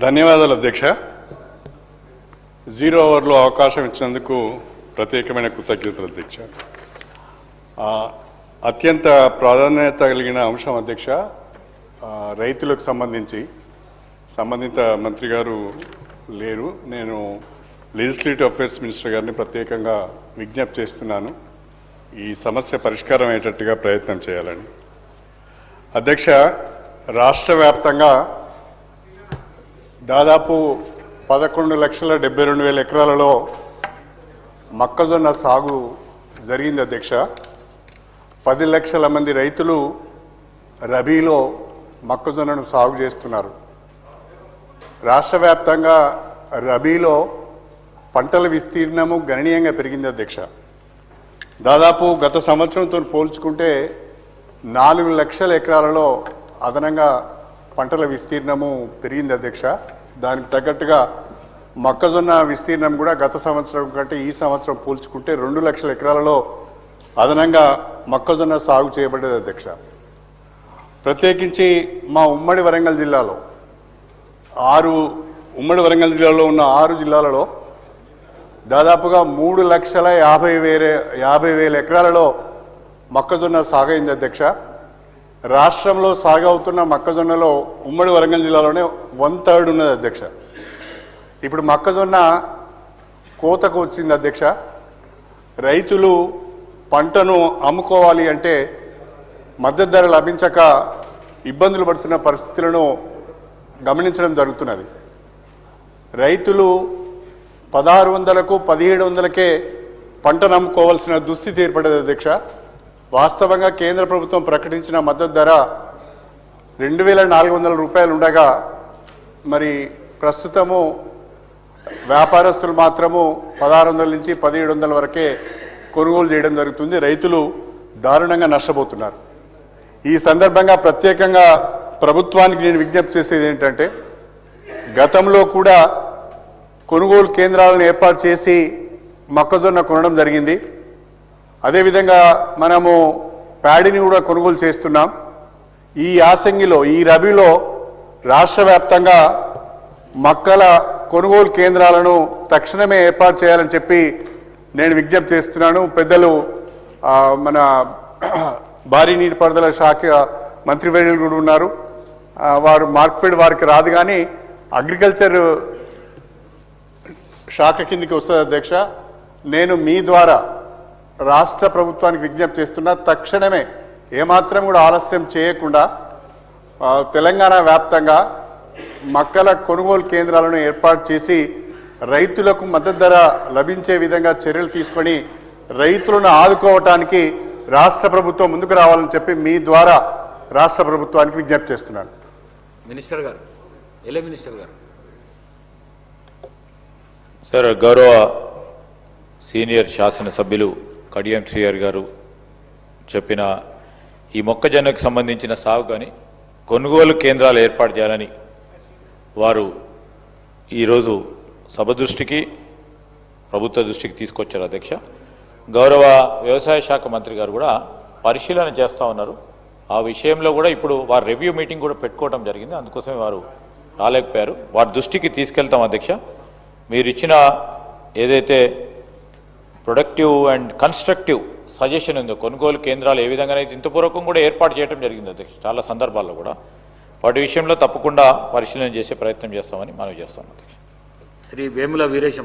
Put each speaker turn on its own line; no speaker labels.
ధన్యవాదాలు అధ్యక్ష. జీరో అవర్లో అవకాశం ఇచ్చినందుకు ప్రత్యేకమైన కృతజ్ఞతలు అధ్యక్ష. అత్యంత ప్రాధాన్యత కలిగిన అంశం అధ్యక్ష, రైతులకు సంబంధిత మంత్రి గారు లేరు. నేను లెజిస్లేటివ్ అఫేర్స్ మినిస్టర్ గారిని ప్రత్యేకంగా విజ్ఞప్తి చేస్తున్నాను ఈ సమస్య పరిష్కారం అయ్యేటట్టుగా ప్రయత్నం చేయాలని. అధ్యక్ష, రాష్ట్ర వ్యాప్తంగా దాదాపు 11,72,000 ఎకరాలలో మొక్కజొన్న సాగు జరిగింది అధ్యక్ష. 10 లక్షల మంది రైతులు రబీలో మొక్కజొన్నను సాగు చేస్తున్నారు. రాష్ట్ర వ్యాప్తంగా రబీలో పంటల విస్తీర్ణము గణనీయంగా పెరిగింది అధ్యక్ష. దాదాపు గత సంవత్సరంతో పోల్చుకుంటే 4 లక్షల ఎకరాలలో అదనంగా పంటల విస్తీర్ణము పెరిగింది అధ్యక్ష. దానికి తగ్గట్టుగా మొక్కజొన్న విస్తీర్ణం కూడా గత సంవత్సరం కంటే ఈ సంవత్సరం పోల్చుకుంటే 2 లక్షల ఎకరాలలో అదనంగా మొక్కజొన్న సాగు చేయబడ్డది అధ్యక్ష. ప్రత్యేకించి మా ఉమ్మడి వరంగల్ జిల్లాలో ఉన్న 6 జిల్లాలలో దాదాపుగా 3,50,000 ఎకరాలలో మొక్కజొన్న సాగైంది అధ్యక్ష. రాష్ట్రంలో సాగవుతున్న మొక్కజొన్నలో ఉమ్మడి వరంగల్ జిల్లాలోనే 1/3 ఉన్నది అధ్యక్ష. ఇప్పుడు మొక్కజొన్న కోతకు వచ్చింది అధ్యక్ష. రైతులు పంటను అమ్ముకోవాలి అంటే మద్దతు ధర లభించక ఇబ్బందులు పడుతున్న పరిస్థితులను గమనించడం జరుగుతున్నది. రైతులు 1,600కు 1,700కే పంటను అమ్ముకోవాల్సిన దుస్థితి ఏర్పడేది అధ్యక్ష. వాస్తవంగా కేంద్ర ప్రభుత్వం ప్రకటించిన మద్దతు ధర 2,400 రూపాయలు ఉండగా మరి ప్రస్తుతము వ్యాపారస్తులు మాత్రము 1,600 నుంచి 1,700 వరకే కొనుగోలు చేయడం జరుగుతుంది. రైతులు దారుణంగా నష్టపోతున్నారు. ఈ సందర్భంగా ప్రత్యేకంగా ప్రభుత్వానికి నేను విజ్ఞప్తి చేసేది ఏంటంటే, గతంలో కూడా కొనుగోలు కేంద్రాలను ఏర్పాటు చేసి మొక్కజొన్న కొనడం జరిగింది. అదేవిధంగా మనము ప్యాడీని కూడా కొనుగోలు చేస్తున్నాం. ఈ యాసంగిలో ఈ రబీలో రాష్ట్ర వ్యాప్తంగా మొక్కల కొనుగోలు కేంద్రాలను తక్షణమే ఏర్పాటు చేయాలని చెప్పి నేను విజ్ఞప్తి చేస్తున్నాను. పెద్దలు మన భారీ నీటిపారుదల శాఖ మంత్రివర్యులు కూడా ఉన్నారు. వారు మార్క్ఫెడ్ వారికి రాదు, కానీ అగ్రికల్చర్ శాఖ కిందికి వస్తుంది అధ్యక్ష. నేను మీ ద్వారా రాష్ట్ర ప్రభుత్వానికి విజ్ఞప్తి చేస్తున్నా, తక్షణమే ఏమాత్రం కూడా ఆలస్యం చేయకుండా తెలంగాణ వ్యాప్తంగా మొక్కల కొనుగోలు కేంద్రాలను ఏర్పాటు చేసి రైతులకు మద్దతు ధర లభించే విధంగా చర్యలు తీసుకొని రైతులను ఆదుకోవటానికి రాష్ట్ర ప్రభుత్వం ముందుకు రావాలని చెప్పి మీ ద్వారా రాష్ట్ర ప్రభుత్వానికి విజ్ఞప్తి చేస్తున్నాను.
మినిస్టర్ గారు, మినిస్టర్ గారు.
సార్, గౌరవ సీనియర్ శాసనసభ్యులు కడియం శ్రీహరి గారు చెప్పిన ఈ మొక్కజొన్నకు సంబంధించిన సాగు కానీ కొనుగోలు కేంద్రాలు ఏర్పాటు చేయాలని వారు ఈరోజు సభ దృష్టికి, ప్రభుత్వ దృష్టికి తీసుకొచ్చారు అధ్యక్ష. గౌరవ వ్యవసాయ శాఖ మంత్రి గారు కూడా పరిశీలన చేస్తూ ఉన్నారు. ఆ విషయంలో కూడా ఇప్పుడు వారు రివ్యూ మీటింగ్ కూడా పెట్టుకోవడం జరిగింది. అందుకోసమే వారు రాలేకపోయారు. వారి దృష్టికి తీసుకెళ్తాం అధ్యక్ష. మీరు ఇచ్చిన ఏదైతే ప్రొడక్టివ్ అండ్ కన్స్ట్రక్టివ్ సజెషన్ ఉందో, కొనుగోలు కేంద్రాలు ఏ విధంగానైతే ఇంతపూర్వకం కూడా ఏర్పాటు చేయడం జరిగింది అధ్యక్ష, చాలా సందర్భాల్లో కూడా వాటి విషయంలో తప్పకుండా పరిశీలన చేసే ప్రయత్నం చేస్తామని మనవి చేస్తాం అధ్యక్ష.
శ్రీ వేముల వీరేశం.